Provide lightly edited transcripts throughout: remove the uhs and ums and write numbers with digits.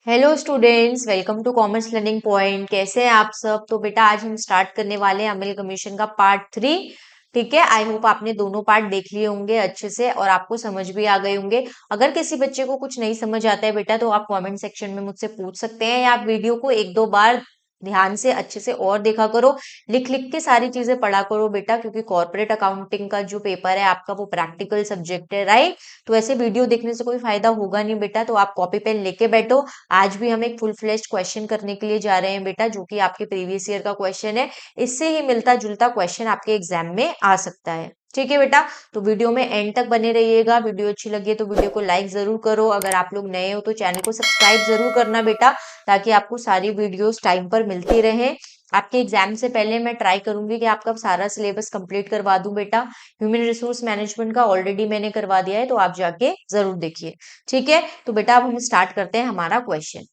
Hello students, welcome to commerce learning point. कैसे हैं आप सब? तो बेटा आज हम स्टार्ट करने वाले हैं अमेलगमेशन का पार्ट 3। ठीक है, आई होप आपने दोनों पार्ट देख लिए होंगे अच्छे से और आपको समझ भी आ गए होंगे। अगर किसी बच्चे को कुछ नहीं समझ आता है बेटा तो आप कमेंट सेक्शन में मुझसे पूछ सकते हैं या आप वीडियो को एक दो बार ध्यान से अच्छे से और देखा करो। लिख लिख के सारी चीजें पढ़ा करो बेटा, क्योंकि कॉर्पोरेट अकाउंटिंग का जो पेपर है आपका वो प्रैक्टिकल सब्जेक्ट है, राइट? तो ऐसे वीडियो देखने से कोई फायदा होगा नहीं बेटा, तो आप कॉपी पेन लेके बैठो। आज भी हम एक फुल फ्लेश्ड क्वेश्चन करने के लिए जा रहे हैं बेटा, जो कि आपके प्रीवियस ईयर का क्वेश्चन है। इससे ही मिलता जुलता क्वेश्चन आपके एग्जाम में आ सकता है। ठीक है बेटा, तो वीडियो में एंड तक बने रहिएगा। वीडियो अच्छी लगी है तो वीडियो को लाइक जरूर करो। अगर आप लोग नए हो तो चैनल को सब्सक्राइब जरूर करना बेटा, ताकि आपको सारी वीडियोस टाइम पर मिलती रहे। आपके एग्जाम से पहले मैं ट्राई करूंगी कि आपका सारा सिलेबस कंप्लीट करवा दूं बेटा। ह्यूमन रिसोर्स मैनेजमेंट का ऑलरेडी मैंने करवा दिया है, तो आप जाके जरूर देखिए। ठीक है, तो बेटा अब हम स्टार्ट करते हैं हमारा क्वेश्चन।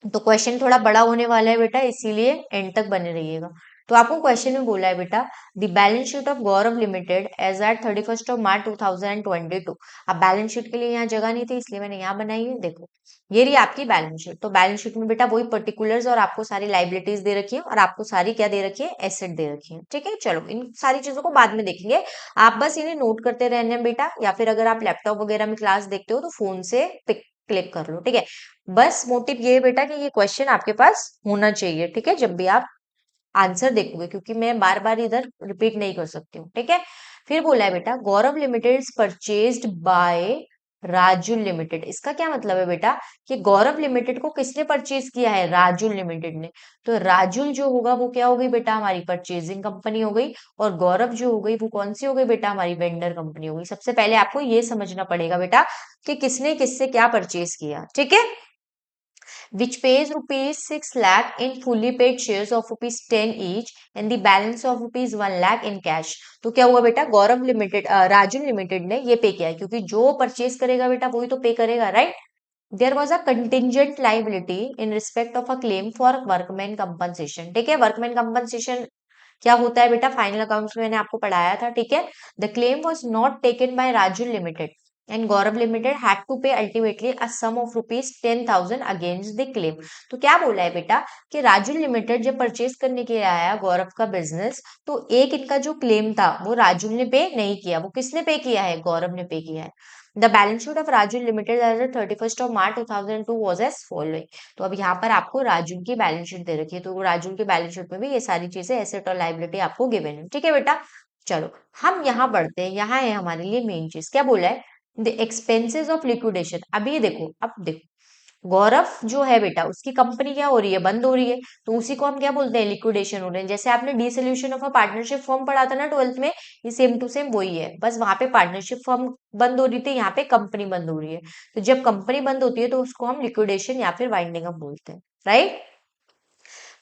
तो क्वेश्चन थोड़ा बड़ा होने वाला है बेटा, इसीलिए एंड तक बने रहिएगा। तो आपको क्वेश्चन में बोला है बेटा, the balance sheet of Gaurav limited as at 31 March 2022। अब बैलेंस शीट के लिए यहाँ जगह नहीं थी, इसलिए मैंने यहाँ बनाई है। देखो, ये रही आपकी बैलेंस शीट। तो बैलेंस शीट में बेटा वही पर्टिकुलर्स और आपको सारी लाइबिलिटीज दे रखी है और आपको सारी क्या दे रखी है, एसेट दे रखी है। ठीक है, चलो इन सारी चीजों को बाद में देखेंगे। आप बस इन्हें नोट करते रहने बेटा, या फिर अगर आप लैपटॉप वगैरह में क्लास देखते हो तो फोन से पिक क्लिक कर लो। ठीक है, बस मोटिव ये है बेटा कि ये क्वेश्चन आपके पास होना चाहिए। ठीक है, जब भी आप आंसर देखोगे, क्योंकि मैं बार बार इधर रिपीट नहीं कर सकती हूँ। ठीक है, फिर बोला है बेटा, Gaurav limited is purchased by Rajul limited. इसका क्या मतलब है बेटा कि गौरव लिमिटेड को किसने परचेज किया है? राजुल लिमिटेड ने। तो राजुल जो होगा वो क्या हो गई बेटा, हमारी परचेजिंग कंपनी हो गई। और गौरव जो हो गई वो कौन सी हो गई बेटा, हमारी वेंडर कंपनी हो गई। सबसे पहले आपको ये समझना पड़ेगा बेटा कि किसने किससे क्या परचेज किया। ठीक है, which pays rupees 6 lakh in fully paid shares of rupees 10 each and the balance of rupees 1 lakh in cash। तो क्या हुआ बेटा, गौरव लिमिटेड राजन लिमिटेड ने ये पे किया है, क्योंकि जो परचेज करेगा बेटा वही तो पे करेगा, right? There was a contingent liability in respect of a claim for workman compensation. ठीक है, वर्कमैन कंपनसेशन क्या होता है बेटा, फाइनल अकाउंट्स में मैंने आपको पढ़ाया था। ठीक है, the claim was not taken by Rajul limited and Gaurav limited had to pay ultimately a sum of rupees 10,000 against the claim. तो क्या बोला है बेटा कि राजुल लिमिटेड जब परचेज करने के लिए आया गौरव का बिजनेस, तो एक इनका जो क्लेम था वो राजुल ने पे नहीं किया। वो किसने पे किया है? गौरव ने पे किया है। The balance sheet of Rajul limited as 31 March 2002 was as following. तो अब यहाँ पर आपको राजुल की बैलेंस शीट दे रखी है, तो राजुल की बैलेंस शीट में भी ये सारी चीजें एसेट और लाइबिलिटी आपको गिवन है। ठीक है बेटा, चलो हम यहाँ बढ़ते हैं। यहाँ है हमारे लिए मेन चीज, क्या बोला है, द एक्सपेंसेस ऑफ लिक्विडेशन। अब ये देखो, अब देखो, गौरव जो है बेटा उसकी कंपनी क्या हो रही है, बंद हो रही है। तो उसी को हम क्या बोलते हैं, लिक्विडेशन हो रहे हैं। जैसे आपने dissolution of a partnership form पढ़ा था ना 12th में, ये सेम टू सेम वही है। बस वहां पे पार्टनरशिप फॉर्म बंद हो रही थी, यहाँ पे कंपनी बंद हो रही है। तो जब कंपनी बंद होती है तो उसको हम लिक्विडेशन या फिर वाइंडिंग अप बोलते हैं, right?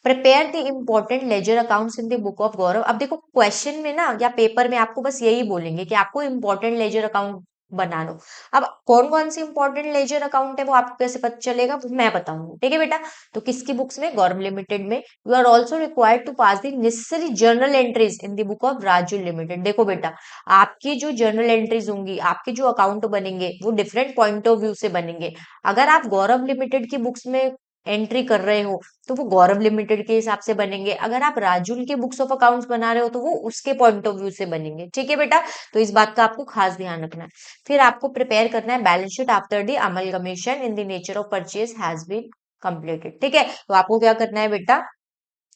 Prepare the important ledger accounts in the book of Gaurav. अब देखो क्वेश्चन में ना या पेपर में आपको बस यही बोलेंगे कि आपको इम्पोर्टेंट लेजर अकाउंट बना लो। अब कौन कौन से इंपॉर्टेंट लेजर अकाउंट है वो आपको कैसे पता चलेगा, वो मैं बताऊंगी। ठीक है बेटा, तो किसकी बुक्स में? गौरव लिमिटेड में। You are also required to pass the necessary journal entries in the book of Rajul limited. देखो बेटा, आपकी जो जर्नल एंट्रीज होंगी, आपके जो अकाउंट बनेंगे वो डिफरेंट पॉइंट ऑफ व्यू से बनेंगे। अगर आप गौरव लिमिटेड की बुक्स में एंट्री कर रहे हो तो वो गौरव लिमिटेड के हिसाब से बनेंगे। अगर आप राजुल के बुक्स ऑफ अकाउंट्स बना रहे हो तो वो उसके पॉइंट ऑफ व्यू से बनेंगे। ठीक है बेटा, तो इस बात का आपको खास ध्यान रखना है। फिर आपको प्रिपेयर करना है balance sheet after the amalgamation in the nature of purchase has been completed. ठीक है, तो आपको क्या करना है बेटा,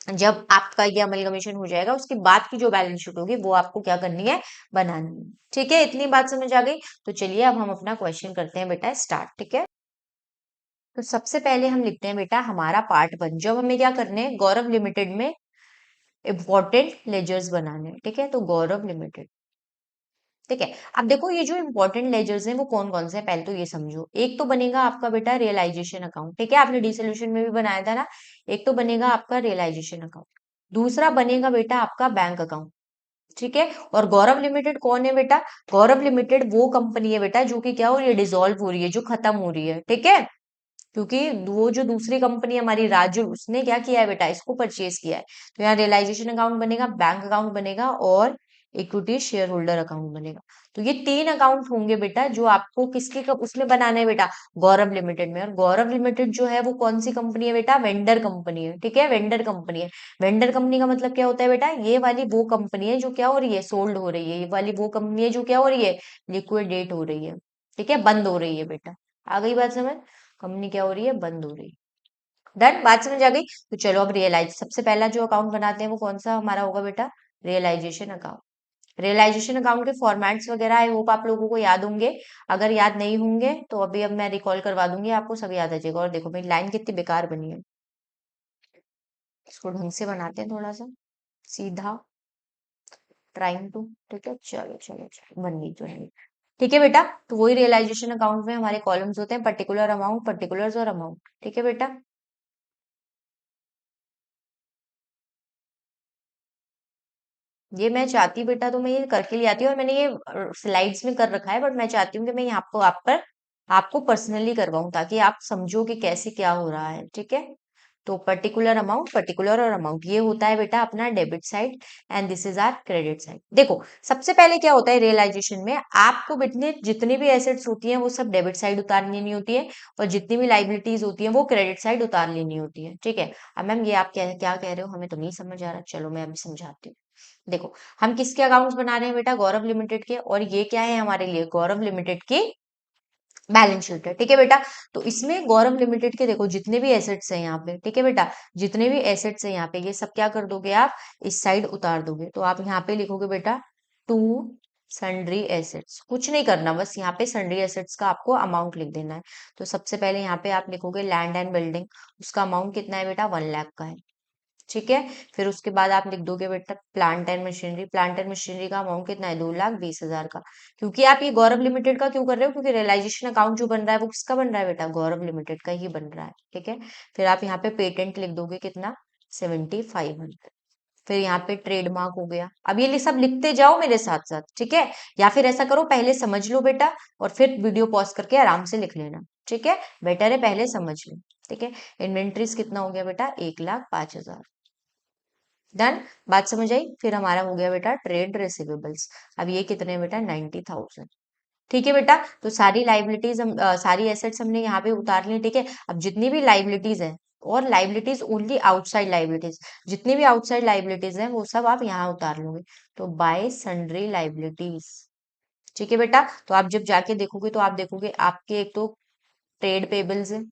जब आपका ये अमलगमेशन हो जाएगा उसके बाद की जो बैलेंस शीट होगी वो आपको क्या करनी है, बनानी है। ठीक है, इतनी बात समझ आ गई? तो चलिए अब हम अपना क्वेश्चन करते हैं बेटा स्टार्ट। ठीक है, तो सबसे पहले हम लिखते हैं बेटा हमारा पार्ट 1। जब हमें क्या करने हैं, गौरव लिमिटेड में इंपॉर्टेंट लेजर्स बनाने हैं। ठीक है, तो गौरव लिमिटेड। ठीक है, अब देखो ये जो इंपॉर्टेंट लेजर्स हैं वो कौन कौन से हैं, पहले तो ये समझो। एक तो बनेगा आपका बेटा रियलाइजेशन अकाउंट। ठीक है, आपने डिसोल्यूशन में भी बनाया था ना। एक तो बनेगा आपका रियलाइजेशन अकाउंट, दूसरा बनेगा बेटा आपका बैंक अकाउंट। ठीक है, और गौरव लिमिटेड कौन है बेटा? गौरव लिमिटेड वो कंपनी है बेटा जो कि क्या हो रही है, डिसॉल्व हो रही है, जो खत्म हो रही है। ठीक है, क्योंकि वो जो दूसरी कंपनी हमारी राजू, उसने क्या किया है बेटा, इसको परचेज किया है। तो यहाँ रियलाइजेशन अकाउंट बनेगा, बैंक अकाउंट बनेगा और इक्विटी शेयर होल्डर अकाउंट बनेगा। तो ये 3 अकाउंट होंगे बेटा जो आपको किसके उसमें बनाना है बेटा, गौरव लिमिटेड में। और गौरव लिमिटेड जो है वो कौन सी कंपनी है बेटा, वेंडर कंपनी है। ठीक है, वेंडर कंपनी है। वेंडर कंपनी का मतलब क्या होता है बेटा, ये वाली वो कंपनी है जो क्या हो रही है, सोल्ड हो रही है। ये वाली वो कंपनी है जो क्या हो रही है, लिक्विडेट हो रही है। ठीक है, बंद हो रही है बेटा। आ गई बात समझ, कंपनी क्या हो रही है, बंद हो रही है। डन, बात समझ आ गई। तो चलो अब रियलाइज, सबसे पहला जो अकाउंट बनाते हैं वो कौन सा हमारा होगा बेटा, रियलाइजेशन अकाउंट। रियलाइजेशन अकाउंट के फॉर्मेट्स वगैरह आई होप आप लोगों को याद होंगे। अगर याद नहीं होंगे तो अभी अब मैं रिकॉल करवा दूंगी, आपको सब याद आ जाएगा। और देखो मेरी लाइन कितनी बेकार बनी है, इसको ढंग से बनाते हैं थोड़ा सा सीधा, ट्राइंग टू। ठीक है, चलो चलो चलो, बन गई बन गई। ठीक है बेटा, तो वही रियलाइजेशन अकाउंट में हमारे कॉलम्स होते हैं, पर्टिकुलर अमाउंट, पर्टिकुलर्स और अमाउंट। ठीक है बेटा, ये मैं चाहती बेटा तो मैं ये करके ले आती हूँ, और मैंने ये स्लाइड्स में कर रखा है, बट मैं चाहती हूँ कि मैं यहाँ पर आपको पर्सनली करवाऊं, ताकि आप समझो कि कैसे क्या हो रहा है। ठीक है, तो पर्टिकुलर अमाउंट, पर्टिकुलर और अमाउंट, ये होता है बेटा अपना debit side, and this is our credit side. देखो सबसे पहले क्या होता है रियलाइजेशन में, आपको बेटने जितनी भी एसेट्स होती हैं वो सब डेबिट साइड उतार लेनी होती है, और जितनी भी लाइबिलिटीज होती हैं वो क्रेडिट साइड उतार लेनी होती है। ठीक है, अब मैम ये आप क्या क्या कह रहे हो, हमें तो नहीं समझ आ रहा, चलो मैं अभी समझाती हूँ। देखो हम किसके अकाउंट्स बना रहे हैं बेटा, गौरव लिमिटेड के, और ये क्या है हमारे लिए, गौरव लिमिटेड की बैलेंस शीट है। ठीक है बेटा, तो इसमें गौरव लिमिटेड के देखो जितने भी एसेट्स हैं यहाँ पे, ठीक है बेटा, जितने भी एसेट्स हैं यहाँ पे, ये सब क्या कर दोगे आप, इस साइड उतार दोगे। तो आप यहाँ पे लिखोगे बेटा टू सन्ड्री एसेट्स, कुछ नहीं करना, बस यहाँ पे सन्ड्री एसेट्स का आपको अमाउंट लिख देना है। तो सबसे पहले यहाँ पे आप लिखोगे लैंड एंड बिल्डिंग, उसका अमाउंट कितना है बेटा, 1 लाख का है। ठीक है, फिर उसके बाद आप लिख दोगे बेटा plant and machinery, plant and machinery का अमाउंट कितना है, 2,20,000 का। क्योंकि आप ये गौरव लिमिटेड का क्यों कर रहे हो, क्योंकि रियलाइजेशन अकाउंट जो बन रहा है वो किसका बन रहा है बेटा, गौरव लिमिटेड का ही बन रहा है। ठीक है, फिर आप यहाँ पे पेटेंट लिख दोगे कितना, 7,500। फिर यहाँ पे ट्रेडमार्क हो गया। अब ये सब लिखते जाओ मेरे साथ साथ, ठीक है, या फिर ऐसा करो पहले समझ लो बेटा, और फिर वीडियो पॉज करके आराम से लिख लेना। ठीक है, बेटर है पहले समझ लो। ठीक है, इन्वेंट्रीज कितना हो गया बेटा, 1,05,000। डन, बात समझ आई। फिर हमारा हो गया बेटा ट्रेड रिसीवेबल्स, अब ये कितने बेटा, 90,000। ठीक है बेटा, तो सारी लाइबिलिटीज हम सारी एसेट्स हमने यहाँ पे उतार ली। ठीक है, अब जितनी भी लाइबिलिटीज है, और लाइबिलिटीज ओनली आउटसाइड लाइबिलिटीज, जितनी भी आउटसाइड लाइबिलिटीज हैं वो सब आप यहाँ उतार लोगे। तो बाय सन्ड्री लाइबिलिटीज। ठीक है बेटा, तो आप जब जाके देखोगे तो आप देखोगे आपके एक तो ट्रेड पेबल्स है,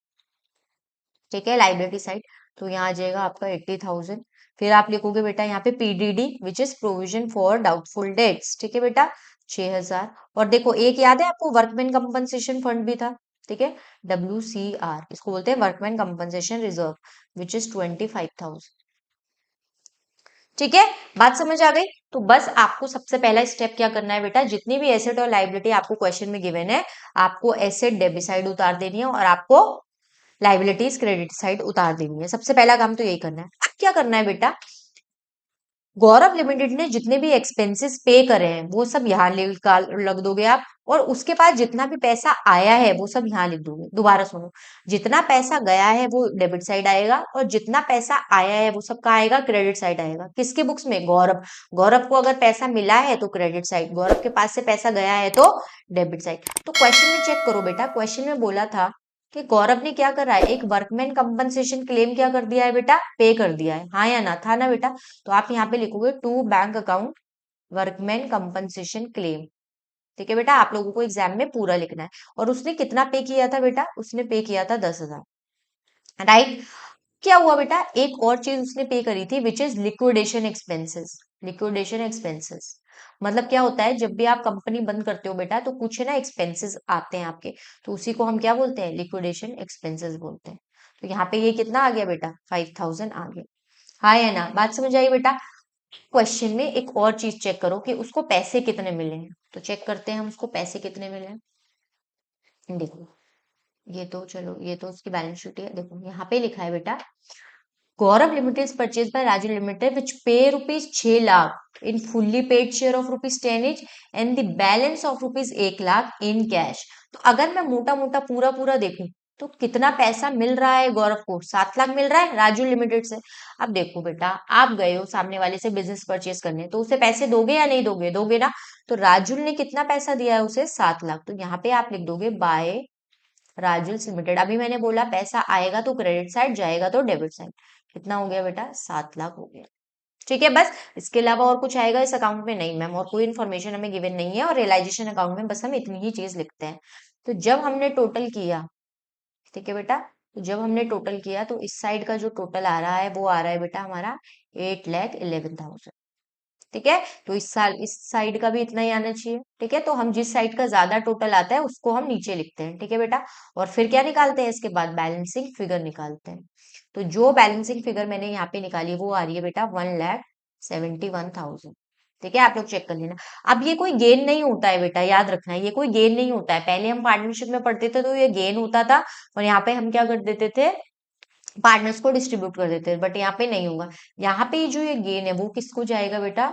ठीक है, लाइबिलिटी साइड, तो यहाँ आ जाएगा आपका 80,000। फिर आप लिखोगे बेटा यहाँ पे PDD which is provision for doubtful debts. ठीक है बेटा, 6,000। और देखो एक याद है आपको, वर्कमैन कंपनसेशन फंड भी था। ठीक है, WCR, इसको बोलते हैं workman compensation reserve, which is 25,000। ठीक है, बात समझ आ गई। तो बस आपको सबसे पहला स्टेप क्या करना है बेटा, जितनी भी एसेट और लाइबिलिटी आपको क्वेश्चन में गिवन है, आपको एसेट डेबिट साइड उतार देनी है, और आपको लाइबिलिटीज क्रेडिट साइड उतार देनी है। सबसे पहला काम तो यही करना है। अब क्या करना है बेटा, गौरव लिमिटेड ने जितने भी एक्सपेंसेस पे करे हैं वो सब यहाँ लग दोगे आप, और उसके बाद जितना भी पैसा आया है वो सब यहाँ लिख दोगे। दोबारा सुनो, जितना पैसा गया है वो डेबिट साइड आएगा, और जितना पैसा आया है वो सब कहाँ आएगा, क्रेडिट साइड आएगा। किसके बुक्स में, गौरव। गौरव को अगर पैसा मिला है तो क्रेडिट साइड, गौरव के पास से पैसा गया है तो डेबिट साइड। तो क्वेश्चन में चेक करो बेटा, क्वेश्चन में बोला था कि गौरव ने क्या करा है, एक वर्कमैन कंपनसेशन क्लेम क्या कर दिया है बेटा, पे कर दिया है, हाँ या ना, था ना बेटा। तो आप यहाँ पे लिखोगे to bank account workman compensation claim. ठीक है बेटा, आप लोगों को एग्जाम में पूरा लिखना है। और उसने कितना पे किया था बेटा, उसने पे किया था 10,000। राइट, क्या हुआ बेटा, एक और चीज उसने पे करी थी which is liquidation expenses. Liquidation expenses मतलब क्या होता है, जब भी आप कंपनी बंद करते हो बेटा तो कुछ है ना एक्सपेंसेस आते हैं आपके, तो उसी को हम क्या बोलते हैं, लिक्विडेशन एक्सपेंसेस बोलते हैं। तो यहाँ पे ये कितना आ गया बेटा, 5,000 आ गया। हाँ या ना, बात समझ आई बेटा। क्वेश्चन में एक और चीज चेक करो कि उसको पैसे कितने मिले हैं, तो चेक करते हैं हम उसको पैसे कितने मिले हैं। देखो ये तो चलो, ये तो उसकी बैलेंस शीट है। देखो यहाँ पे लिखा है बेटा, Gaurav limited is purchase by Raju limited which pay rupees 6 lakh in fully paid share of rupees 10 each and the balance of rupees 1 lakh in cash. तो अगर मैं मोटा मोटा पूरा पूरा देखूं तो कितना पैसा मिल रहा है गौरव को? 7 लाख मिल रहा है राजू लिमिटेड से। अब देखो बेटा, आप गए हो सामने वाले से बिजनेस परचेज करने, तो उसे पैसे दोगे या नहीं दोगे? दोगे ना। तो राजुल ने कितना पैसा दिया है उसे? 7 लाख। तो यहाँ पे आप लिख दोगे बाय राजुल्स लिमिटेड। अभी मैंने बोला पैसा आएगा तो क्रेडिट साइड, जाएगा तो डेबिट साइड। कितना हो गया बेटा? 7 लाख हो गया। ठीक है, बस इसके अलावा और कुछ आएगा इस अकाउंट में? नहीं मैम, और कोई इन्फॉर्मेशन हमें गिवन नहीं है, और रियलाइजेशन अकाउंट में बस हम इतनी ही चीज लिखते हैं। तो जब हमने टोटल किया, ठीक है बेटा, तो जब हमने टोटल किया तो इस साइड का जो टोटल आ रहा है वो आ रहा है बेटा हमारा 8,11,000। ठीक है, तो इस साल इस साइड का भी इतना ही आना चाहिए। ठीक है, तो हम जिस साइड का ज्यादा टोटल आता है उसको हम नीचे लिखते हैं। ठीक है बेटा, और फिर क्या निकालते हैं? इसके बाद बैलेंसिंग फिगर निकालते हैं। तो जो बैलेंसिंग फिगर मैंने यहाँ पे निकाली वो आ रही है बेटा 1,71,000। ठीक है, आप लोग चेक कर लेना। अब ये कोई गेन नहीं होता है बेटा, याद रखना, ये कोई गेन नहीं होता है। पहले हम पार्टनरशिप में पढ़ते थे तो ये गेन होता था, और यहाँ पे हम क्या कर देते थे? पार्टनर्स को डिस्ट्रीब्यूट कर देते हैं। बट यहाँ पे नहीं होगा। यहाँ पे जो ये गेन है वो किसको जाएगा बेटा?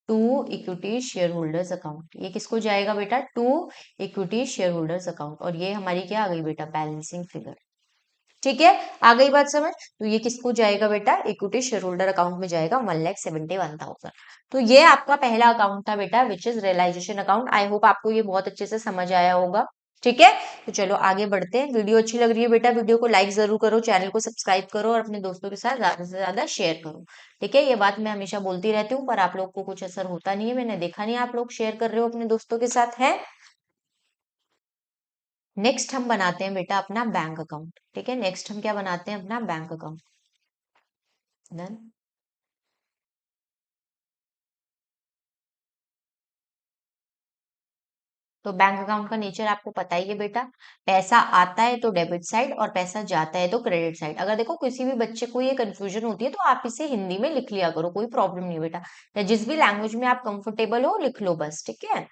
To equity share holders account. ये किसको जाएगा बेटा? To equity share holders account. और ये हमारी क्या आ गई बेटा? Balancing figure. ठीक है, आ गई बात समझ? तो ये किसको जाएगा बेटा? इक्विटी शेयर होल्डर अकाउंट में जाएगा 1,71,000। तो ये आपका पहला अकाउंट था बेटा, which is realisation account. I hope आपको ये बहुत अच्छे से समझ आया होगा। ठीक है, तो चलो आगे बढ़ते हैं। वीडियो अच्छी लग रही है बेटा, वीडियो को लाइक जरूर करो, चैनल को सब्सक्राइब करो, और अपने दोस्तों के साथ ज्यादा से ज्यादा शेयर करो। ठीक है, ये बात मैं हमेशा बोलती रहती हूँ, पर आप लोग को कुछ असर होता नहीं है। मैंने देखा नहीं आप लोग शेयर कर रहे हो अपने दोस्तों के साथ, है। नेक्स्ट हम बनाते हैं बेटा अपना बैंक अकाउंट। ठीक है, नेक्स्ट हम क्या बनाते हैं? अपना बैंक अकाउंट। डन। तो बैंक अकाउंट का नेचर आपको पता ही है बेटा। पैसा आता है तो डेबिट साइड, और पैसा जाता है तो क्रेडिट साइड। अगर देखो किसी भी बच्चे को ये कंफ्यूजन होती है तो आप इसे हिंदी में लिख लिया करो, कोई प्रॉब्लम नहीं बेटा। या जिस भी लैंग्वेज में आप कंफर्टेबल हो लिख लो बस। ठीक है,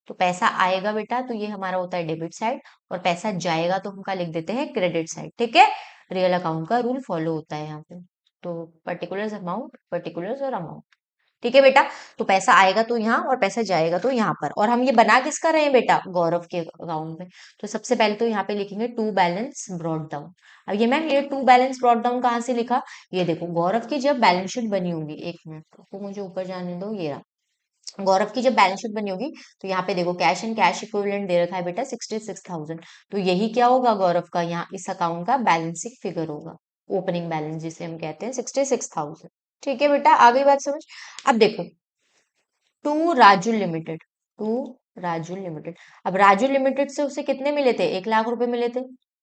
तो पैसा आएगा बेटा तो ये हमारा होता है डेबिट साइड, और पैसा जाएगा तो हम क्या लिख देते हैं? Credit side. ठीक है, रियल अकाउंट का रूल फॉलो होता है यहाँ पे। तो पर्टिकुलर्स अमाउंट, पर्टिकुलर्स और अमाउंट। ठीक है बेटा, तो पैसा आएगा तो यहाँ, और पैसा जाएगा तो यहाँ पर। और हम ये बना किसका रहे हैं बेटा? गौरव के अकाउंट में। तो सबसे पहले तो यहाँ पे लिखेंगे टू बैलेंस ब्रॉट डाउन। अब ये मैम, ये टू बैलेंस ब्रॉट डाउन कहाँ से लिखा? ये देखो, गौरव की जब बैलेंस शीट बनी होगी, एक मिनट तो मुझे ऊपर जाने दो, ये रहा। गौरव की जब बैलेंस शीट बनी होगी तो यहाँ पे देखो कैश एंड कैश इक्विवेलेंट दे रखा है बेटा 66,000। तो यही क्या होगा गौरव का? यहाँ इस अकाउंट का बैलेंसिंग फिगर होगा, ओपनिंग बैलेंस जिसे हम कहते हैं 66,000। ठीक है बेटा, आ गई बात समझ? अब देखो, to Raju limited, to Raju limited. अब राजू लिमिटेड से उसे कितने मिले थे? 1 लाख रुपए मिले थे।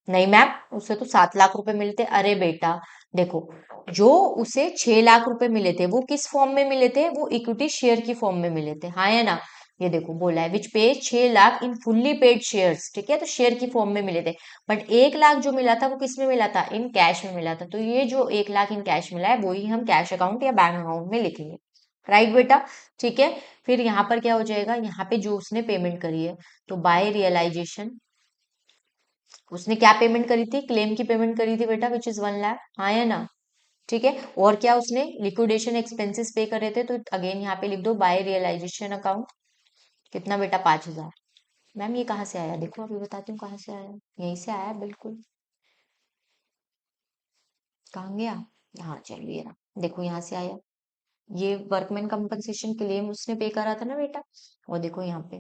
नहीं मैम, उसे तो 7 लाख रुपए मिले थे। अरे बेटा देखो, जो उसे 6 लाख रुपए मिले थे वो किस फॉर्म में मिले थे? वो इक्विटी शेयर की फॉर्म में मिले थे, हाँ या ना? ये देखो बोला है विच पे 6 lakh in fully paid shares. ठीक है, तो शेयर की फॉर्म में मिले थे। बट 1 लाख जो मिला था वो किस में मिला था? इन कैश में मिला था। तो ये जो 1 लाख इन कैश मिला है वो ही हम कैश अकाउंट या बैंक अकाउंट में लिखेंगे। राइट बेटा, ठीक है। फिर यहाँ पर क्या हो जाएगा? यहाँ पे जो उसने पेमेंट करी है, तो बाय रियलाइजेशन उसने क्या पेमेंट करी थी? क्लेम की पेमेंट करी थी बेटा, विच इज 1 लाख, हाँ या ना? ठीक है, और क्या उसने लिक्विडेशन एक्सपेंसेस पे करे थे? तो अगेन यहाँ पे लिख दो बाय रियलाइजेशन अकाउंट। कितना बेटा? 5,000। मैम ये कहाँ से आया? देखो अभी बताती हूँ कहाँ से आया। यहीं से आया बिल्कुल। कहाँ गया? हाँ चलो ये रहा, देखो यहाँ से आया। ये वर्कमैन कंपनसेशन क्लेम उसने पे करा था ना बेटा, और देखो यहाँ पे,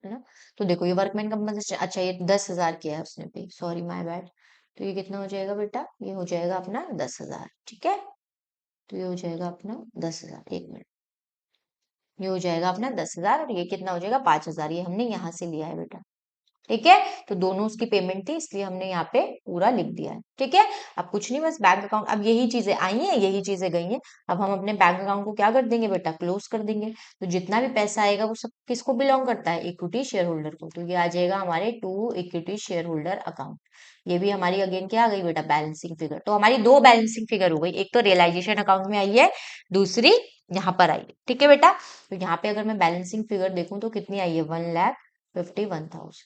है ना? तो देखो ये वर्कमैन कंपनसेशन, अच्छा ये 10,000 किया है उसने पे, सॉरी माय बैड। तो ये कितना हो जाएगा बेटा? ये हो जाएगा अपना 10,000। ठीक है, तो ये हो जाएगा अपना 10,000। एक मिनट, ये हो जाएगा अपना 10,000, और ये कितना हो जाएगा? 5,000। ये हमने यहाँ से लिया है बेटा। ठीक है, तो दोनों उसकी पेमेंट थी इसलिए हमने यहाँ पे पूरा लिख दिया है। ठीक है, अब कुछ नहीं, बस बैंक अकाउंट। अब यही चीजें आई हैं, यही चीजें गई हैं। अब हम अपने बैंक अकाउंट को क्या कर देंगे बेटा? क्लोज कर देंगे। तो जितना भी पैसा आएगा वो सब किसको बिलोंग करता है? इक्विटी शेयर होल्डर को। तो ये आ जाएगा हमारे to equity share holder account. ये भी हमारी अगेन क्या आ गई बेटा? Balancing figure. तो हमारी दो बैलेंसिंग फिगर हो गई, एक तो रियलाइजेशन अकाउंट में आई है, दूसरी यहाँ पर आई है। ठीक है बेटा, तो यहाँ पे अगर मैं बैलेंसिंग फिगर देखूं तो कितनी आई है? 1,51,000।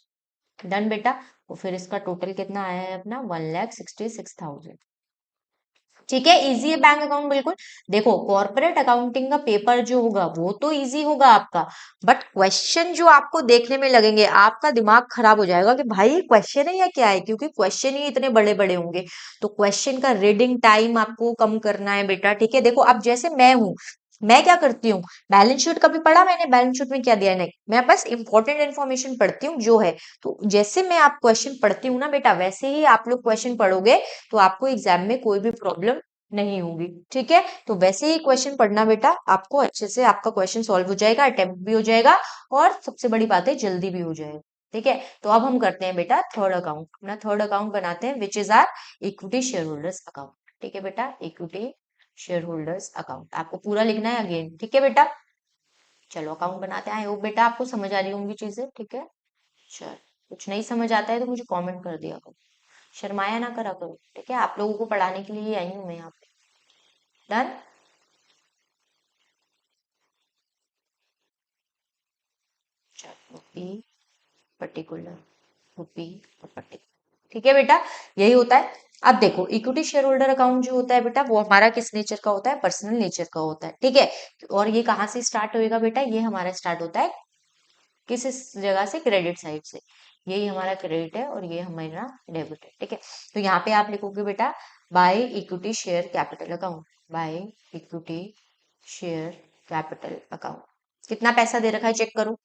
डन बेटा। तो फिर इसका टोटल कितना आया है अपना? 1,66,000। ठीक है, इजी है बैंक अकाउंट बिल्कुल। देखो कॉर्पोरेट अकाउंटिंग का पेपर जो होगा वो तो इजी होगा आपका, बट क्वेश्चन जो आपको देखने में लगेंगे आपका दिमाग खराब हो जाएगा कि भाई क्वेश्चन है या क्या है, क्योंकि क्वेश्चन ही इतने बड़े बड़े होंगे। तो क्वेश्चन का रीडिंग टाइम आपको कम करना है बेटा। ठीक है, देखो अब जैसे मैं हूं, मैं क्या करती हूँ, बैलेंस शीट कभी पढ़ा मैंने, बैलेंस शीट में क्या दिया है, नहीं, मैं बस इंपॉर्टेंट इन्फॉर्मेशन पढ़ती हूँ जो है। तो जैसे मैं आप क्वेश्चन पढ़ती हूँ ना बेटा, वैसे ही आप लोग क्वेश्चन पढ़ोगे तो आपको एग्जाम में कोई भी प्रॉब्लम नहीं होगी। ठीक है, तो वैसे ही क्वेश्चन पढ़ना बेटा, आपको अच्छे से आपका क्वेश्चन सॉल्व हो जाएगा, अटेम्प्ट भी हो जाएगा, और सबसे बड़ी बात है जल्दी भी हो जाएगा। ठीक है, तो अब हम करते हैं बेटा थर्ड अकाउंट। अपना थर्ड अकाउंट बनाते हैं which is our equity share holders account. ठीक है बेटा, इक्विटी शेयर होल्डर्स अकाउंट आपको पूरा लिखना है अगेन। ठीक है बेटा, चलो अकाउंट बनाते हैं। आई होप बेटा आपको समझ आ रही होंगी चीजें। ठीक है, चल कुछ नहीं समझ आता है तो मुझे कमेंट कर दिया करो, शर्माया ना करा करो। ठीक है, आप लोगों को पढ़ाने के लिए आई हूँ मैं यहाँ पे। डन। चलो पी पर्टिकुलर, पी पर्टिकुलर। ठीक है बेटा, यही होता है। अब देखो इक्विटी शेयर होल्डर अकाउंट जो होता है बेटा, वो हमारा किस नेचर का होता है, पर्सनल नेचर का होता है। ठीक है, और ये कहाँ से स्टार्ट होएगा बेटा, ये हमारा स्टार्ट होता है किस जगह से, क्रेडिट साइड से। यही हमारा क्रेडिट है और ये हमारा डेबिट है। ठीक है, तो यहाँ पे आप लिखोगे बेटा by equity share capital account, by equity share capital account. कितना पैसा दे रखा है चेक करो।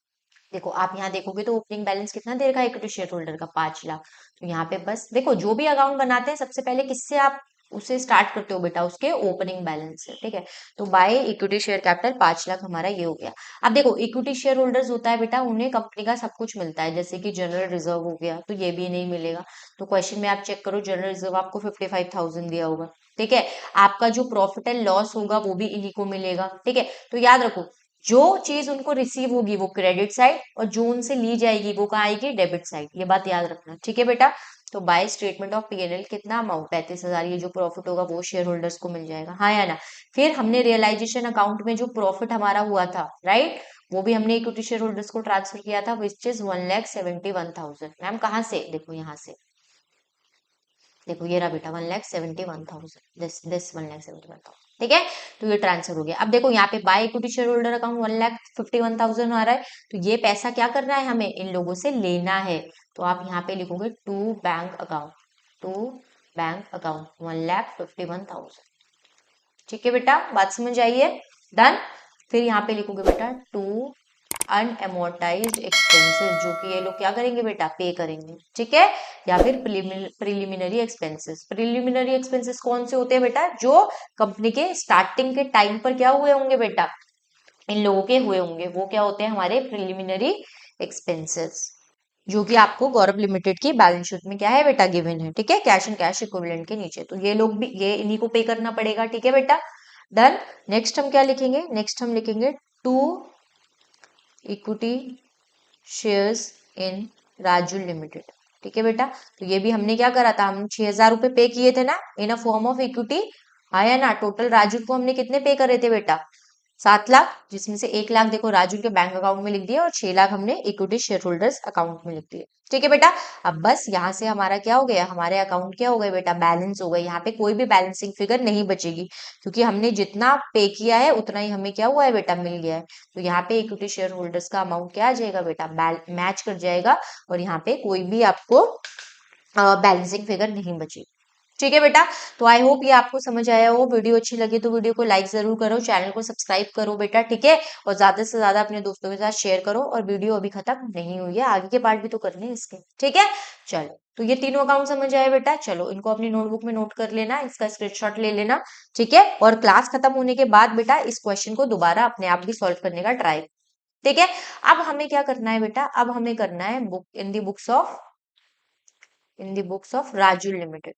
देखो आप यहाँ देखोगे तो ओपनिंग बैलेंस कितना दे रखा है इक्विटी शेयर होल्डर का, 5 लाख। तो यहाँ पे बस देखो जो भी अकाउंट बनाते हैं सबसे पहले किससे आप उसे स्टार्ट करते हो बेटा, उसके ओपनिंग बैलेंस से। ठीक है, तो by equity share capital 5 lakh हमारा ये हो गया। अब देखो इक्विटी शेयर होल्डर्स होता है बेटा, उन्हें कंपनी का सब कुछ मिलता है, जैसे कि जनरल रिजर्व हो गया, तो ये भी नहीं मिलेगा। तो क्वेश्चन में आप चेक करो, जनरल रिजर्व आपको 55,000 दिया होगा। ठीक है, आपका जो प्रॉफिट एंड लॉस होगा वो भी इन्हीं को मिलेगा। ठीक है, तो याद रखो जो चीज उनको रिसीव होगी वो क्रेडिट साइड, और जो उनसे ली जाएगी वो कहाँ आएगी, डेबिट साइड। ये बात याद रखना। ठीक है बेटा, तो बाय स्टेटमेंट ऑफ पीएनएल कितना अमाउंट, 35,000, ये जो प्रॉफिट होगा वो शेयर होल्डर्स को मिल जाएगा, हाँ या ना। फिर हमने रियलाइजेशन अकाउंट में जो प्रॉफिट हमारा हुआ था, राइट, वो भी हमने इक्विटी शेयर होल्डर्स को ट्रांसफर किया था, विच इज 1,71,000। मैम कहाँ से, देखो यहाँ से, देखो ये रहा बेटा 1,71,000, दिस 1,71,000। ठीक है, तो ये ट्रांसफर हो गया। अब देखो यहाँ पे by equity share holder account 1,51,000 आ रहा है, तो ये पैसा क्या करना है, हमें इन लोगों से लेना है। तो आप यहाँ पे लिखोगे to bank account, to bank account 1,51,000। ठीक है बेटा, बात समझ आई है, डन। फिर यहाँ पे लिखोगे बेटा टू अनएमोर्टाइज्ड एक्सपेंसेस, जो कि ये लोग क्या करेंगे बेटा, पे करेंगे। ठीक है, या फिर प्रिलिमिनरी एक्सपेंसेस। प्रिलिमिनरी एक्सपेंसेस कौन से होते हैं बेटा, जो कंपनी के स्टार्टिंग के टाइम पर क्या हुए होंगे बेटा, इन लोगों के हुए होंगे, वो क्या होते हैं हमारे प्रिलिमिनरी एक्सपेंसेस, जो कि आपको गौरव लिमिटेड की बैलेंस शीट में क्या है बेटा, गिवन है। ठीक है, कैश एंड कैश इक्विवेलेंट के नीचे, तो ये लोग भी, ये इन्हीं को पे करना पड़ेगा। ठीक है बेटा, डन। नेक्स्ट हम क्या लिखेंगे, नेक्स्ट हम लिखेंगे to equity shares in Raju limited. ठीक है बेटा, तो ये भी हमने क्या करा था, हम 6,000 रुपए पे किए थे ना इन अ फॉर्म ऑफ इक्विटी, आया ना। टोटल राजू को हमने कितने पे करे थे बेटा, 7 लाख, जिसमें से 1 लाख देखो राजू के बैंक अकाउंट में लिख दिया, और 6 लाख हमने इक्विटी शेयर होल्डर्स अकाउंट में लिख दिए। ठीक है बेटा, अब बस यहाँ से हमारा क्या हो गया, हमारे अकाउंट क्या हो गए बेटा, बैलेंस हो गए। यहाँ पे कोई भी बैलेंसिंग फिगर नहीं बचेगी, क्योंकि हमने जितना पे किया है उतना ही हमें क्या हुआ है बेटा, मिल गया है। तो यहाँ पे इक्विटी शेयर होल्डर्स का अमाउंट क्या आ जाएगा बेटा, मैच कर जाएगा, और यहाँ पे कोई भी आपको बैलेंसिंग फिगर नहीं बचेगी। ठीक है बेटा, तो आई होप ये आपको समझ आया हो। वीडियो अच्छी लगी तो वीडियो को लाइक जरूर करो, चैनल को सब्सक्राइब करो बेटा। ठीक है, और ज्यादा से ज्यादा अपने दोस्तों के साथ शेयर करो, और वीडियो अभी खत्म नहीं हुई है, आगे के पार्ट भी तो करने हैं इसके। ठीक है, चलो, तो ये तीनों अकाउंट समझ आए बेटा, चलो इनको अपनी नोटबुक में नोट कर लेना, इसका स्क्रीनशॉट ले लेना। ठीक है, और क्लास खत्म होने के बाद बेटा इस क्वेश्चन को दोबारा अपने आप भी सॉल्व करने का ट्राई। ठीक है, अब हमें क्या करना है बेटा, अब हमें करना है book in the books of Raju limited.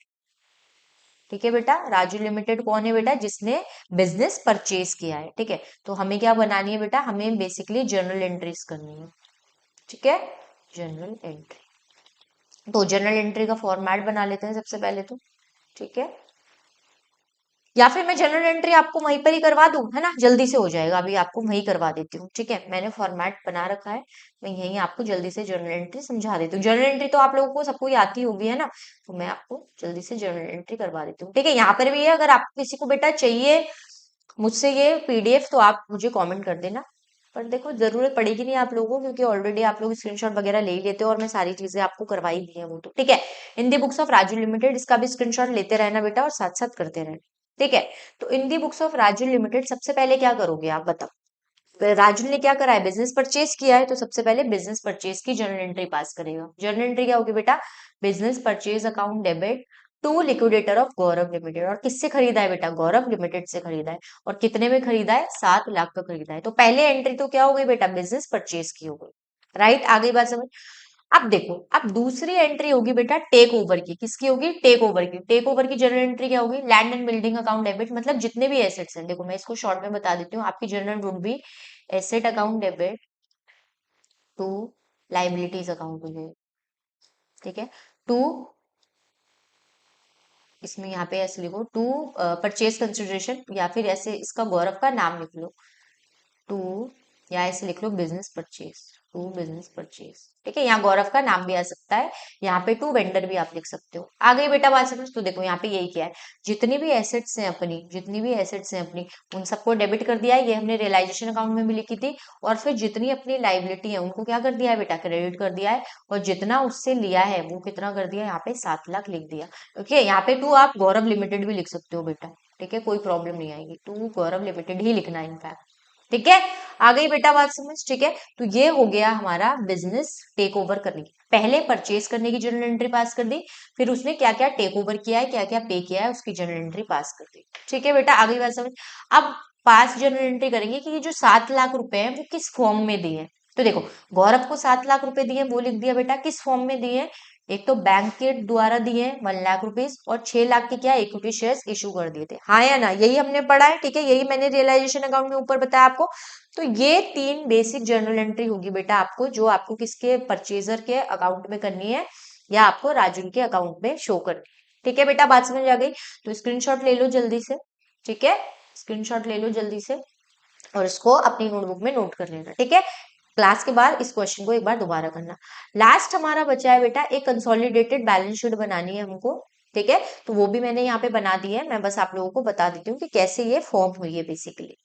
ठीक है बेटा, राजू लिमिटेड कौन है बेटा, जिसने बिजनेस परचेज किया है। ठीक है, तो हमें क्या बनानी है बेटा, हमें बेसिकली जर्नल एंट्रीज करनी है। ठीक है, जर्नल एंट्री, तो जर्नल एंट्री का फॉर्मेट बना लेते हैं सबसे पहले तो। ठीक है, या फिर मैं जनरल एंट्री आपको वहीं पर ही करवा दूं, है ना, जल्दी से हो जाएगा। अभी आपको वहीं करवा देती हूँ, ठीक है, मैंने फॉर्मेट बना रखा है, मैं यहीं आपको जल्दी से जनरल एंट्री समझा देती हूँ। जनरल एंट्री तो आप लोगों को सबको ही आती होगी, है ना, तो मैं आपको जल्दी से जनरल एंट्री करवा देती हूँ, ठीक है। यहाँ पर भी है, अगर आपको किसी को बेटा चाहिए मुझसे ये पीडीएफ तो आप मुझे कमेंट कर देना। पर देखो जरूरत पड़ेगी नहीं आप लोगों को, क्योंकि ऑलरेडी आप लोग स्क्रीनशॉट वगैरह ले ही लेते हो और मैं सारी चीजें आपको करवाई दी है वो तो, ठीक है। इन दी बुक्स ऑफ राजू लिमिटेड, इसका भी स्क्रीनशॉट लेते रहना बेटा और साथ साथ करते रहना, ठीक है। तो इन दी बुक्स ऑफ राजू लिमिटेड सबसे पहले क्या करोगे आप बताओ। तो राजू ने क्या करा है, बिजनेस परचेज किया है, तो सबसे पहले बिजनेस परचेज की जर्नल एंट्री पास करेगा। जर्नल एंट्री क्या होगी बेटा, business purchase account debit to liquidator of Gaurav limited. और किससे खरीदा है बेटा, गौरव लिमिटेड से खरीदा है। और कितने में खरीदा है, 7 लाख का खरीदा है। तो पहले एंट्री तो क्या हो गई बेटा, बिजनेस परचेज की हो गई, राइट। आगे बात समझ। अब देखो, अब दूसरी एंट्री होगी बेटा टेक ओवर की। किसकी होगी, टेक ओवर की। टेक ओवर की जनरल एंट्री क्या होगी, land and building account debit, मतलब जितने भी एसेट्स हैं। देखो मैं इसको शॉर्ट में बता देती हूँ, आपकी journal would be asset account debit to liabilities account हो, ठीक है। टू, इसमें यहाँ पे ऐसे लिखो टू परचेज कंसिडरेशन, या फिर ऐसे इसका गौरव का नाम लिख लो टू, या ऐसे लिख लो business purchase, to business purchase, ठीक है। यहाँ गौरव का नाम भी आ सकता है, यहाँ पे टू वेंडर भी आप लिख सकते हो। आ गई बेटा बात समझ। तो देखो यहाँ पे यही क्या है, जितनी भी एसेट्स हैं अपनी, जितनी भी एसेट्स हैं अपनी, उन सबको डेबिट कर दिया है, ये हमने रियलाइजेशन अकाउंट में भी लिखी थी। और फिर जितनी अपनी लाइबिलिटी है उनको क्या कर दिया है बेटा, क्रेडिट कर दिया है। और जितना उससे लिया है वो कितना कर दिया, यहाँ पे 7 लाख लिख दिया। ओके, यहाँ पे टू आप गौरव लिमिटेड भी लिख सकते हो बेटा, ठीक है, कोई प्रॉब्लम नहीं आएगी, टू गौरव लिमिटेड ही लिखना है इनफैक्ट, ठीक है। आ गई बेटा बात समझ, ठीक है। तो ये हो गया हमारा बिजनेस टेक ओवर करने की। पहले परचेज करने की जनरल एंट्री पास कर दी, फिर उसने क्या क्या टेक ओवर किया है, क्या क्या पे किया है, उसकी जनरल एंट्री पास कर दी, ठीक है बेटा। आ गई बात समझ। अब पास जनरल एंट्री करेंगे कि ये जो 7 लाख रुपए हैं वो किस फॉर्म में दिए हैं। तो देखो, गौरव को 7 लाख रुपए दिए, वो लिख दिया बेटा, किस फॉर्म में दिए हैं। एक तो बैंक के द्वारा दिए 1 लाख रुपीज, और 6 लाख के क्या इक्विटी शेयर्स इशू कर दिए थे, हाँ या ना, यही हमने पढ़ा है, ठीक है। यही मैंने रियलाइजेशन अकाउंट में ऊपर बताया आपको। तो ये 3 बेसिक जर्नल एंट्री होगी बेटा आपको, जो आपको किसके, परचेजर के अकाउंट में करनी है, या आपको राजू के अकाउंट में शो करनी है, ठीक है बेटा। बात समझ आ गई। तो स्क्रीनशॉट ले लो जल्दी से, ठीक है, स्क्रीनशॉट ले लो जल्दी से, और इसको अपनी नोटबुक में नोट कर लेना, ठीक है। क्लास के बाद इस क्वेश्चन को एक बार दोबारा करना। लास्ट हमारा बचा है बेटा, एक कंसोलिडेटेड बैलेंस शीट बनानी है हमको, ठीक है। तो वो भी मैंने यहाँ पे बना दी है, मैं बस आप लोगों को बता देती हूँ कि कैसे ये फॉर्म हुई है बेसिकली।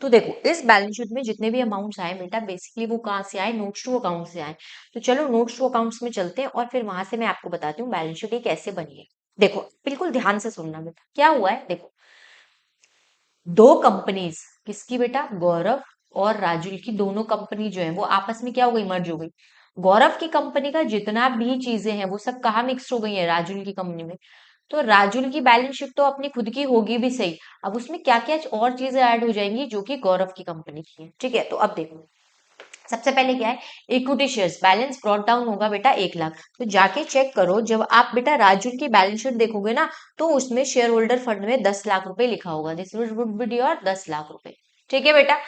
तो देखो, इस बैलेंस शीट में जितने भी अमाउंट्स आए बेटा, बेसिकली वो कहाँ से आए, नोट्स टू अकाउंट से आए। तो चलो नोट्स टू अकाउंट्स में चलते हैं, और फिर वहां से मैं आपको बताती हूँ बैलेंस शीट ये कैसे बनी है। देखो बिल्कुल ध्यान से सुनना बेटा, क्या हुआ है देखो, दो कंपनीज, किसकी बेटा, गौरव और राजुल की, दोनों कंपनी जो है वो आपस में क्या हो गई, मर्ज हो गई। गौरव की कंपनी का जितना भी चीजें हैं वो सब कहाँ मिक्स हो गई है, राजुल की कंपनी में। तो राजुल की बैलेंस शीट तो अपनी खुद की होगी भी सही, अब उसमें क्या क्या और चीजें ऐड हो जाएंगी जो कि गौरव की कंपनी की है, ठीक है। तो अब देखो, सबसे पहले क्या है, equity shares balance brought down होगा बेटा 1 लाख। तो जाके चेक करो, जब आप बेटा राजुल की बैलेंस शीट देखोगे ना, तो उसमें शेयर होल्डर फंड में 10 लाख रुपए लिखा होगा, this would be your 10 lakh रुपए, ठीक है बेटा।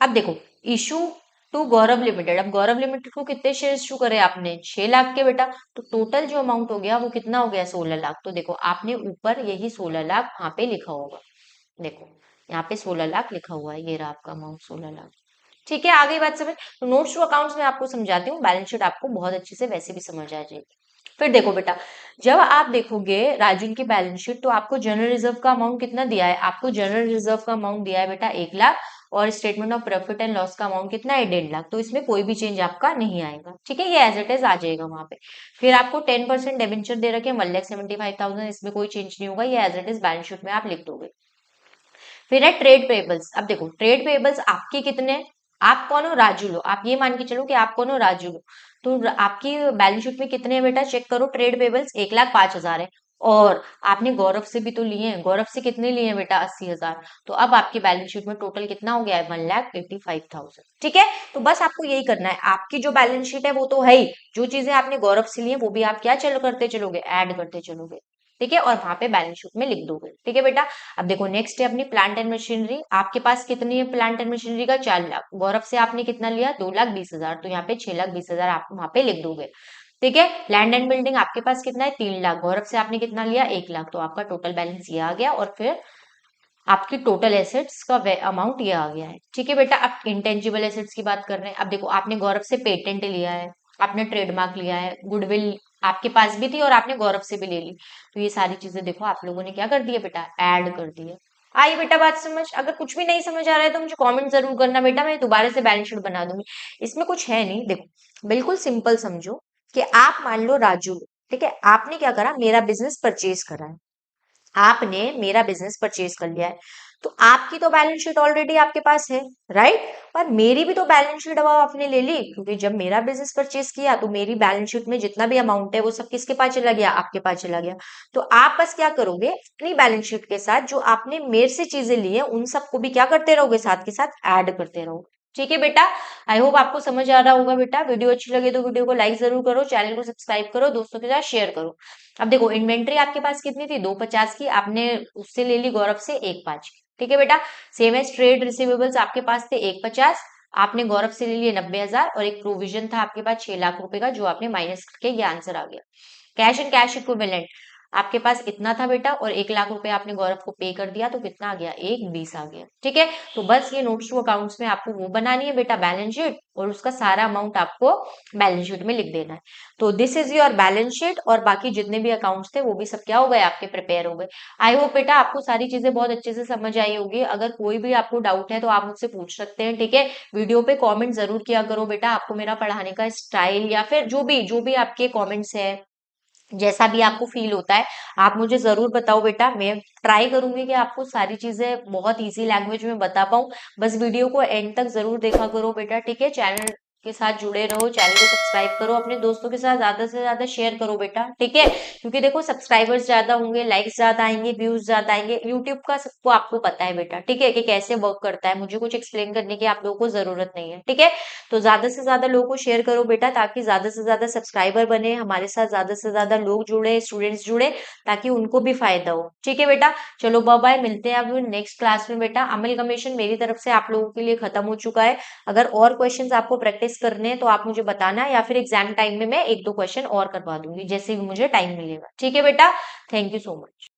अब देखो, इशू टू गौरव लिमिटेड, अब गौरव लिमिटेड को कितने शेयर इशू करे आपने, 6 लाख के बेटा। तो टोटल जो अमाउंट हो गया वो कितना हो गया, 16 लाख। तो देखो आपने ऊपर यही 16 लाख वहां पे लिखा होगा, देखो यहाँ पे 16 लाख लिखा हुआ है, ये रहा आपका अमाउंट 16 लाख, ठीक है। आगे बात समझ। तो नोट्स टू अकाउंट्स में आपको समझाती हूँ, बैलेंस शीट आपको बहुत अच्छे से वैसे भी समझ आ जाएगी। फिर देखो बेटा, जब आप देखोगे राजन की बैलेंस शीट, तो आपको जनरल रिजर्व का अमाउंट कितना दिया है, आपको जनरल रिजर्व का अमाउंट दिया है बेटा 1 लाख, और statement of profit and loss का अमाउंट कितना है, 1.5 लाख। तो इसमें कोई भी चेंज आपका नहीं आएगा, ठीक है, ये एज इट इज आ जाएगा वहां पे। फिर आपको 10% डिबेंचर दे रखे 1,75,000, इसमें कोई चेंज नहीं होगा, ये as it is balance sheet में आप लिख दोगे। फिर है ट्रेड पेबल्स। अब देखो ट्रेड पेबल्स आपके कितने हैं? आप कौन हो, राजू लो, आप ये मान के चलो कि आप कौन हो, राजू लो। तो आपकी बैलेंस शीट में कितने हैं बेटा, चेक करो, ट्रेड पेबल्स 1,05,000 है। और आपने गौरव से भी तो लिए हैं, गौरव से कितने लिए हैं बेटा, 80,000। तो अब आपकी बैलेंस शीट में टोटल कितना हो गया है, 1,85,000, ठीक है। तो बस आपको यही करना है, आपकी जो बैलेंस शीट है वो तो है ही, जो चीजें आपने गौरव से ली हैं वो भी आप क्या चलो करते चलोगे, ऐड करते चलोगे, ठीक है, और वहां पे बैलेंस शीट में लिख दोगे, ठीक है बेटा। अब देखो नेक्स्ट है अपनी प्लांट एंड मशीनरी। आपके पास कितनी है प्लांट एंड मशीनरी का, 4 लाख। गौरव से आपने कितना लिया, 2,20,000। तो यहाँ पे 6,20,000 आप वहां पे लिख दोगे, ठीक है। लैंड एंड बिल्डिंग आपके पास कितना है, 3 लाख। गौरव से आपने कितना लिया, 1 लाख। तो आपका टोटल बैलेंस ये आ गया। और फिर आपकी टोटल एसेट्स का अमाउंट ये आ गया है। ठीक है बेटा, अब इंटेंजिबल एसेट्स की बात कर रहे हैं। अब देखो, आपने गौरव से पेटेंट लिया है, आपने ट्रेडमार्क लिया है, गुडविल आपके पास भी थी और आपने गौरव से भी ले ली। तो ये सारी चीजें देखो आप लोगों ने क्या कर दी है बेटा, ऐड कर दी है। आई बेटा बात समझ? अगर कुछ भी नहीं समझ आ रहा है तो मुझे कमेंट जरूर करना बेटा, मैं दोबारा से बैलेंस शीट बना दूंगी। इसमें कुछ है नहीं, देखो बिल्कुल सिंपल समझो कि आप मान लो राजू, ठीक है, आपने क्या करा, मेरा बिजनेस परचेज करा है, आपने मेरा बिजनेस परचेज कर लिया है, तो आपकी तो बैलेंस शीट ऑलरेडी आपके पास है, राइट? पर मेरी भी तो बैलेंस शीट अब आपने ले ली, क्योंकि जब मेरा बिजनेस परचेज किया तो मेरी बैलेंस शीट में जितना भी अमाउंट है वो सब किसके पास चला गया, आपके पास चला गया। तो आप बस क्या करोगे, अपनी बैलेंस शीट के साथ जो आपने मेरे से चीजें ली है उन सबको भी क्या करते रहोगे, साथ के साथ ऐड करते रहोगे। ठीक है बेटा, आई होप आपको समझ आ रहा होगा बेटा। वीडियो अच्छी लगे तो वीडियो को लाइक जरूर करो, चैनल को सब्सक्राइब करो, दोस्तों के साथ शेयर करो। अब देखो, इन्वेंट्री आपके पास कितनी थी, 250 की, आपने उससे ले ली गौरव से 1.5 की। ठीक है बेटा, सेम एज ट्रेड रिसीवेबल्स आपके पास थे 150, आपने गौरव से ले लिए 90,000, और एक प्रोविजन था आपके पास 6 लाख रुपए का, जो आपने माइनस करके ये आंसर आ गया। कैश एंड कैश इक्विवेलेंट आपके पास इतना था बेटा, और 1 लाख रुपए आपने गौरव को पे कर दिया, तो कितना आ गया, 1,20 आ गया। ठीक है, तो बस ये नोट्स टू अकाउंट्स में आपको वो बनानी है बेटा, बैलेंस शीट, और उसका सारा अमाउंट आपको बैलेंस शीट में लिख देना है। तो this is your balance sheet, और बाकी जितने भी अकाउंट्स थे वो भी सब क्या हो गए, आपके प्रिपेयर हो गए। आई होप बेटा आपको सारी चीजें बहुत अच्छे से समझ आई होगी। अगर कोई भी आपको डाउट है तो आप मुझसे पूछ सकते हैं। ठीक है, वीडियो पे कमेंट जरूर किया करो बेटा, आपको मेरा पढ़ाने का स्टाइल या फिर जो भी आपके कमेंट्स है, जैसा भी आपको फील होता है, आप मुझे जरूर बताओ बेटा। मैं ट्राई करूंगी कि आपको सारी चीजें बहुत इजी लैंग्वेज में बता पाऊं। बस वीडियो को एंड तक जरूर देखा करो बेटा। ठीक है, चैनल के साथ जुड़े रहो, चैनल को सब्सक्राइब करो, अपने दोस्तों के साथ ज्यादा से ज्यादा शेयर करो बेटा। ठीक है, क्योंकि देखो सब्सक्राइबर्स ज्यादा होंगे, लाइक्स ज्यादा आएंगे, व्यूज ज्यादा आएंगे, यूट्यूब का सबको आपको पता है बेटा। ठीक है, कि कैसे वर्क करता है, मुझे कुछ एक्सप्लेन करने की आप लोगों को जरूरत नहीं है। ठीक है, तो ज्यादा से ज्यादा लोगों को शेयर करो बेटा, ताकि ज्यादा से ज्यादा सब्सक्राइबर बने, हमारे साथ ज्यादा से ज्यादा लोग जुड़े, स्टूडेंट्स जुड़े, ताकि उनको भी फायदा हो। ठीक है बेटा, चलो बाय बाय, मिलते हैं अब नेक्स्ट क्लास में बेटा। अमल कमीशन मेरी तरफ से आप लोगों के लिए खत्म हो चुका है। अगर और क्वेश्चंस आपको प्रैक्टिस करने हैं तो आप मुझे बताना, या फिर एग्जाम टाइम में मैं 1-2 क्वेश्चन और करवा दूंगी, जैसे भी मुझे टाइम मिलेगा। ठीक है बेटा, थैंक यू सो मच।